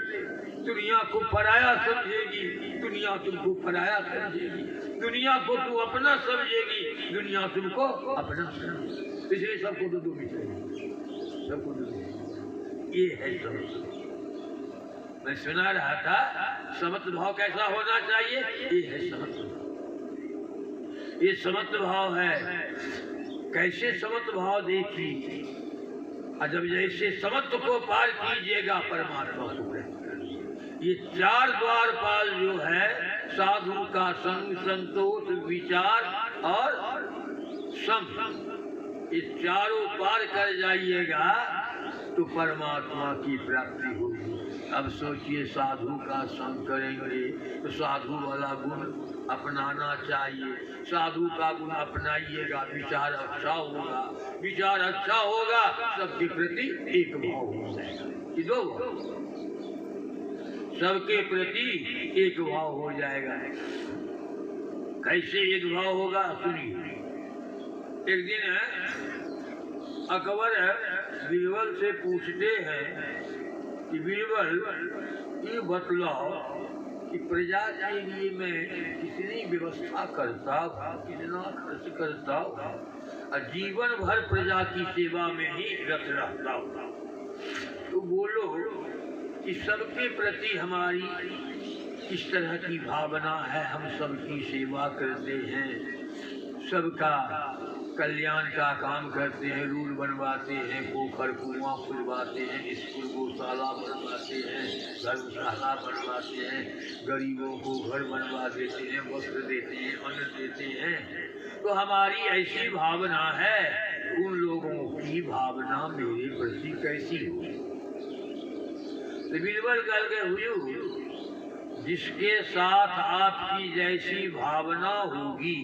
दुनिया को पराया समझेगी, दुनिया तुमको पराया समझेगी, दुनिया को तू अपना समझेगी, दुनिया तुमको अपना समझेगी। इसलिए सबको दो दो मिठाई, सबको दो दो। ये है समझ। मैं सुना रहा था समत्व भाव कैसा होना चाहिए, ये है समत्व, ये समत्व भाव है। कैसे समत्व भाव देखी, और जब जैसे समत्व को पार कीजिएगा परमात्मा को। ये चार द्वारपाल जो है, साधु का संग, संतोष, विचार और सम, ये चारों पार कर जाइएगा तो परमात्मा की प्राप्ति होगी। अब सोचिए साधु का संग करेंगे तो साधु वाला गुण अपनाना चाहिए, साधु का गुण अपनाइएगा, विचार अच्छा होगा, विचार अच्छा होगा, सबके प्रति एक भाव हो जाएगा। दो सबके प्रति एक भाव हो जाएगा। कैसे एक भाव होगा सुनिए। एक दिन अकबर बीरबल से पूछते हैं कि बीरबल ये बतलाओ कि प्रजा के लिए मैं कितनी व्यवस्था करता हूँ, कितना खर्च करता हूँ, और जीवन भर प्रजा की सेवा में ही रत रहता हूँ। तो बोलो कि सबके प्रति हमारी किस तरह की भावना है, हम सबकी सेवा करते हैं, सबका कल्याण का काम करते हैं, रूल बनवाते हैं, पोखर कुआं खुलवाते हैं, स्कूल गौशाला बनवाते हैं, धर्मशाला बनवाते हैं, गरीबों को घर बनवा देते हैं, वस्त्र देते हैं, अन्न देते हैं। तो हमारी ऐसी भावना है, उन लोगों की भावना मेरे प्रति कैसी हो। तो बीरबल कह के हुजूर, जिसके साथ आपकी जैसी भावना होगी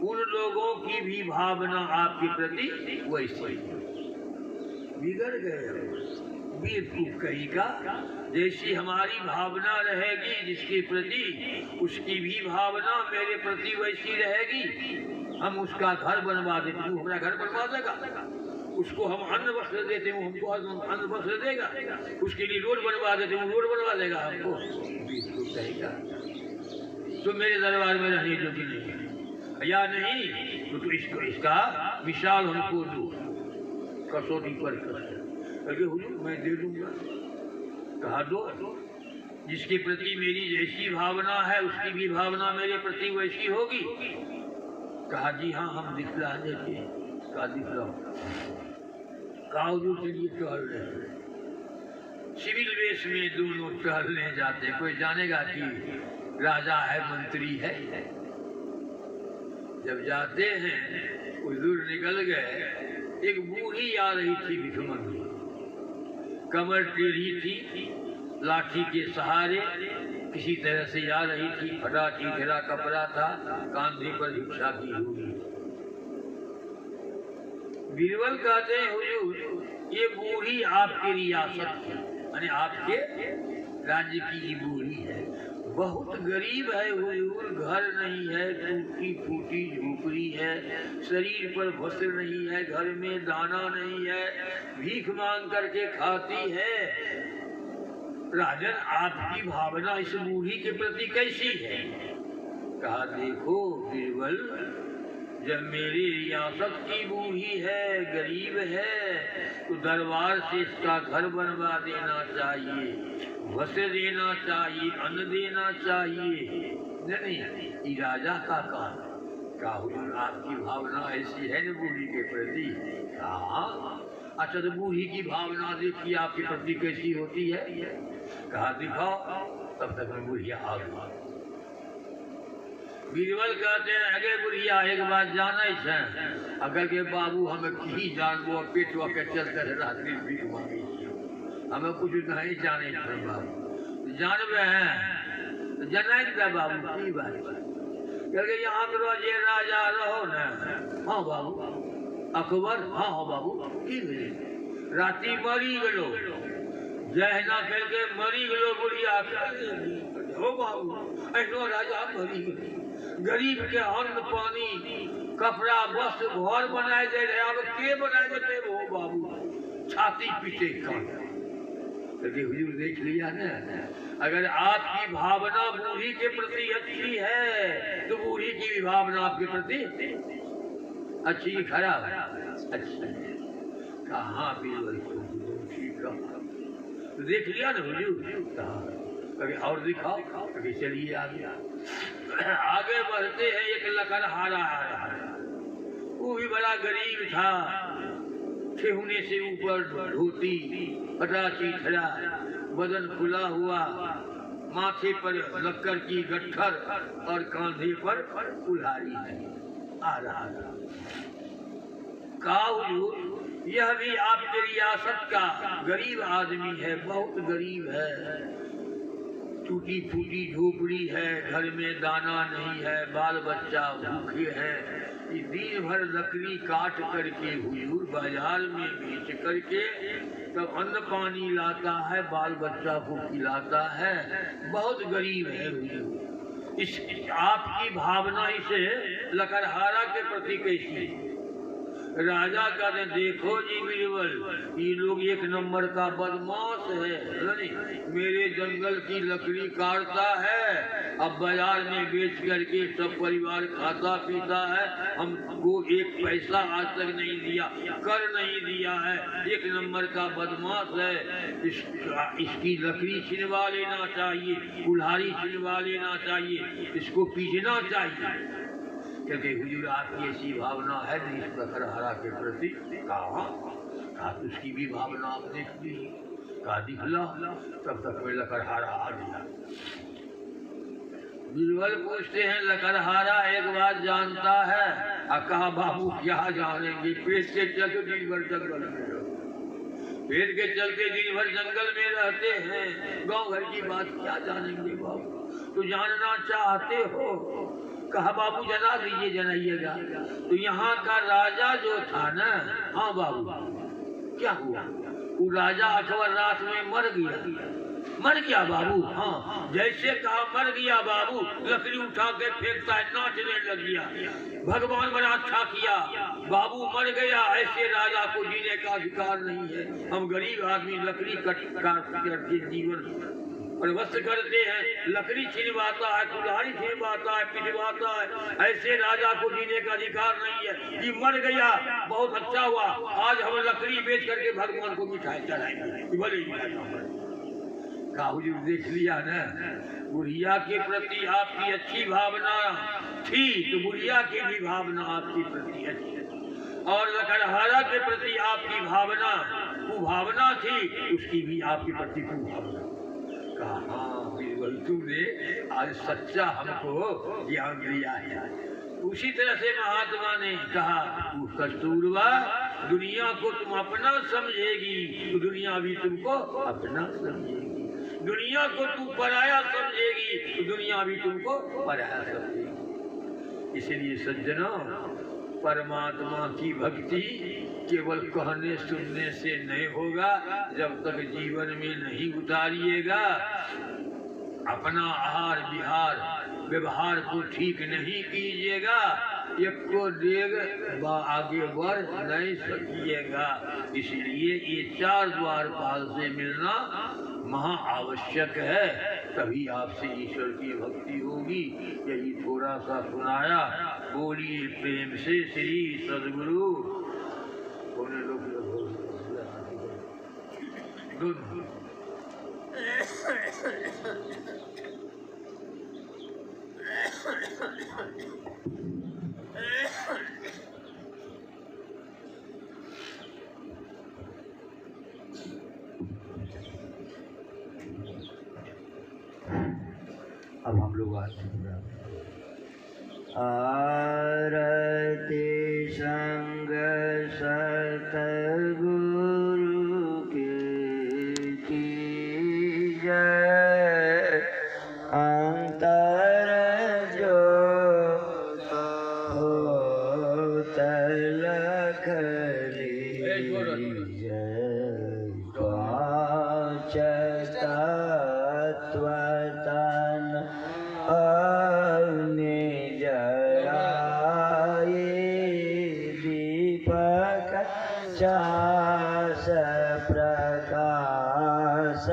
उन लोगों की भी भावना आपके प्रति वैसी। बिगड़ गए बेवकूफ कहीं का, जैसी हमारी भावना रहेगी जिसके प्रति, उसकी भी भावना मेरे प्रति वैसी रहेगी। हम उसका घर बनवा देते, वो हमारा घर बनवा देगा, उसको हम अन्न वस्त्र देते हैं, हमको अन्न वस्त्र देगा, उसके लिए रोड बनवा देते हैं, रोड बनवा देगा हमको। बेवकूफ कहेगा तो मेरे दरबार में रहने योग्य नहीं है या नहीं, तो इसको इसका विशाल हमको दो, कसौटी पर करके हुजूर मैं दे दूंगा। कहा दो, जिसके प्रति मेरी जैसी भावना है उसकी भी भावना मेरे प्रति वैसी होगी। कहा जी हाँ हम दिखला देते हैं। कहा दिखलाओ। कहा हुजूर चलिए टहल रहे हैं, सिविल वेश में दोनों टहलने जाते हैं, कोई जानेगा कि राजा है मंत्री है। जब जाते हैं कुछ दूर निकल गए, एक बूढ़ी आ रही थी भिखमंगी, कमर टेढ़ी थी, लाठी के सहारे किसी तरह से आ रही थी, फटा चीथड़ा कपड़ा था, कांधे पर भिक्षा की हुई। बीरबल कहते हैं हुजूर ये बूढ़ी आपकी रियासत है, यानी आपके राज्य की बूढ़ी है, बहुत गरीब है हुजूर, घर नहीं है, टूटी फूटी झोपड़ी है, शरीर पर वस्त्र नहीं है, घर में दाना नहीं है, भीख मांग करके खाती है। राजन आपकी भावना इस बूढ़ी के प्रति कैसी है? कहा देखो बीरबल, जब मेरी रियासत की बूढ़ी है, गरीब है, तो दरबार से इसका घर बनवा देना चाहिए, वस्त्र देना चाहिए, अन्न देना चाहिए। नहीं, ये राजा का काम। कहा हुजूर आपकी भावना ऐसी है न बूढ़ी के प्रति? कहा अच्छा, तो बूढ़ी की भावना देखिए आपके प्रति कैसी होती है। कहा दिखाओ। तब तक मैं बुढ़िया आ गई। बीरबल कहते हैं अगे बुढ़िया एक बात जाने छे, अगर के बाबू हमें की जानबो पेटवा के चलते रात्रि भीख मांगी, हमें कुछ नहीं जाने छे बाबू। जानबे हैं जनाई दे बाबू की बात क्योंकि यहाँ करो जे राजा रहो न। हाँ बाबू अकबर। हाँ हाँ बाबू की भेले राति मरी गलो, जहना करके मरी गलो बुढ़िया। हो बाबू ऐनो राजा मरी गलो, गरीब के अन्न पानी कपड़ा वस्त्र घर बनाए दे रहे, अब के बनाए देते हो बाबू? छाती पीटे का। हुजूर देख लिया ना, अगर आपकी भावना बूढ़ी के प्रति अच्छी है तो बूढ़ी की भी भावना आपके प्रति अच्छी की खराब? अच्छी। कहाँ बीरबल तो देख लिया ना हुजूर। कभी और दिखाओ। कभी चलिए आगे आगे बढ़ते हैं। एक लकड़हारा आ रहा है, वो भी बड़ा गरीब था, ठेहुने से ऊपर धोती, पटाची खड़ा, बदन खुला हुआ, माथे पर लक्कड़ की गट्ठर और कांधे पर कुल्हाड़ी आ रहा था। कहा हुजूर यह भी आपकी रियासत का गरीब आदमी है, बहुत गरीब है, टूटी फूटी झोपड़ी है, घर में दाना नहीं है, बाल बच्चा भूखे हैं। दिन भर लकड़ी काट करके हुजूर बाजार में बेच करके तब अन्न पानी लाता है, बाल बच्चा को खिलाता है, बहुत गरीब है हुजूर। इस आपकी भावना इसे लकड़हारा के प्रति कैसी? राजा कहते देखो जी बीरबल, ये लोग एक नंबर का बदमाश है, नहीं मेरे जंगल की लकड़ी काटता है, अब बाजार में बेच करके सब परिवार खाता पीता है, हमको एक पैसा आज तक नहीं दिया, कर नहीं दिया है, एक नंबर का बदमाश है। इसकी लकड़ी छिनवा लेना चाहिए, कुल्हाड़ी छिनवा लेना चाहिए, इसको पीटना चाहिए। क्योंकि हुजूर आपकी ऐसी भावना है नहीं इस लकड़हारा के प्रति? कहा उसकी भी भावना आप देख ली। कहा दिखला। तब तक में लकड़हारा आ गया। बीरबल पूछते हैं लकड़हारा एक बात जानता है? कहा बाबू क्या जानेंगे, पेट के चलते दिन भर जंगल में पेट के चलते दिन भर जंगल में रहते हैं, गाँव घर की बात क्या जानेंगे बाबू? तो जानना चाहते हो? कहा बाबू जना दीजिए, जनाइएगा। तो यहाँ का राजा जो था ना, हाँ बाबू क्या हुआ? वो राजा अकबर रात में मर गया बाबू। हाँ जैसे कहा मर गया बाबू, लकड़ी उठा के फेंकता है, नाचने लग गया। भगवान बड़ा अच्छा किया, बाबू मर गया, ऐसे राजा को जीने का अधिकार नहीं है। हम गरीब आदमी लकड़ी काट करके जीवन प्रवस्त करते हैं, लकड़ी छिनवाता है, कुल्हाड़ी छिनवाता है, पिटवाता है, ऐसे राजा को जीने का अधिकार नहीं है। ये मर गया, बहुत अच्छा हुआ, आज हम लकड़ी बेच करके भगवान को मिठाई चढ़ाएंगे, भले का हुजूर देख लिया ना, बुढ़िया के प्रति आपकी अच्छी भावना थी तो बुढ़िया की भी भावना आपके प्रति अच्छी, और लकड़हारा के प्रति आपकी भावना कुभावना थी, उसकी भी आपके प्रति कुभावना। कहा बीरबल तुमने आज सच्चा हमको ज्ञान दिया है। उसी तरह से महात्मा ने कहा कस्तूरबा, दुनिया को तुम अपना समझेगी तो दुनिया भी तुमको अपना समझेगी, दुनिया को तुम पराया समझेगी तो दुनिया भी तुमको पराया समझेगी। इसलिए सज्जनों, परमात्मा की भक्ति केवल कहने सुनने से नहीं होगा, जब तक जीवन में नहीं उतारिएगा, अपना आहार विहार व्यवहार को ठीक नहीं कीजिएगा, एक को देग आगे बढ़ नहीं सकिएगा। इसलिए ये चार द्वारपाल से मिलना महा आवश्यक है। तभी आपसे ईश्वर की भक्ति होगी। यही थोड़ा सा सुनाया। बोलिए प्रेम से श्री सदगुरु। अब हम लोग आरती संग सतगुरु की जय। अंतर ज्योत होत लख जय।